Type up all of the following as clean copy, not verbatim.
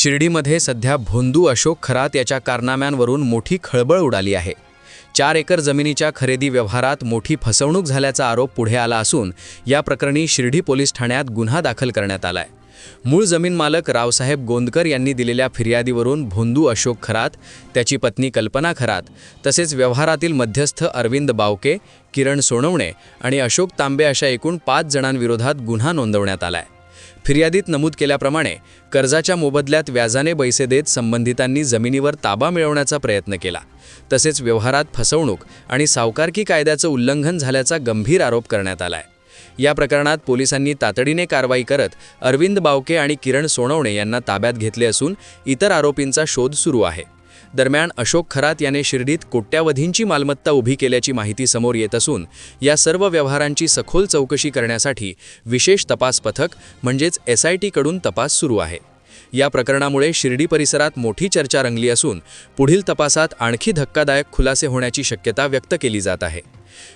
शिर्डीमध्ये सध्या भोंदू अशोक खरात याच्या कारनाम्यांवरून मोठी खळबळ उडाली आहे। 4 एकर जमिनीच्या खरेदी व्यवहारात मोठी फसवणूक झाल्याचा आरोप पुढे आला असून या प्रकरणी शिर्डी पोलीस ठाण्यात गुन्हा दाखल करण्यात आलाय। मूळ जमीन मालक रावसाहेब गोंदकर यांनी दिलेल्या फिर्यादीवरून भोंदू अशोक खरात, त्याची पत्नी कल्पना खरात तसेच व्यवहारातील मध्यस्थ अरविंद बावके, किरण सोनवणे आणि अशोक तांबे अशा एकूण 5 जणांविरोधात गुन्हा नोंदवण्यात आलाय। फिर्यादीत नमूद केल्याप्रमाणे कर्जाच्या मोबदल्यात व्याजाने पैसे देत संबंधितांनी जमिनीवर ताबा मिळवण्याचा प्रयत्न केला। तसेच व्यवहारात फसवणूक आणि सावकारकी कायद्याचं उल्लंघन झाल्याचा गंभीर आरोप करण्यात आलाय। या प्रकरणात पोलिसांनी तातडीने कारवाई करत अरविंद बावके आणि किरण सोनवणे यांना ताब्यात घेतले असून इतर आरोपींचा शोध सुरू आहे। दरम्यान अशोक खरात याने शिर्डीत कोट्यावधींची मालमत्ता उभी केल्याची माहिती समोर येत असून या सर्व व्यवहारांची सखोल चौकशी करण्यासाठी विशेष तपास पथक म्हणजेच SIT कडून तपास सुरू आहे। या प्रकरणामुळे शिर्डी परिसरात मोठी चर्चा रंगली असून पुढील तपासात आणखी धक्कादायक खुलासे होण्याची शक्यता व्यक्त केली जात आहे।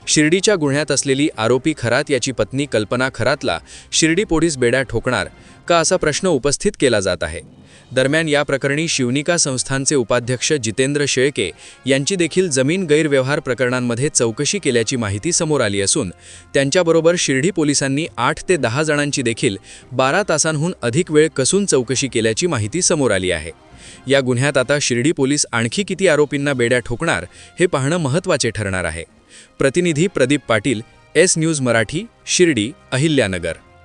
शिर्डीच्या गुन्ह्यात असलेली आरोपी खरात याची पत्नी कल्पना खरातला शिर्डी पोलीस बेड्या ठोकणार का असा प्रश्न उपस्थित केला जात आहे। दरम्यान या प्रकरणी शिवनिका संस्थानचे उपाध्यक्ष जितेंद्र शेळके यांची देखील जमीन गैरव्यवहार प्रकरणांमध्ये चौकशी केल्याची माहिती समोर आली असून त्यांच्याबरोबर शिर्डी पोलिसांनी 8 ते 10 जणांची देखील 12 तासांहून अधिक वेळ कसून चौकशी केल्याची माहिती समोर आली आहे। या गुन्ह्यात आता शिर्डी पोलीस आणखी किती आरोपींना बेड्या ठोकणार हे पाहणं महत्त्वाचे ठरणार आहे। प्रतिनिधी प्रदीप पाटील, S न्यूज मराठी, शिर्डी, अहिल्यानगर।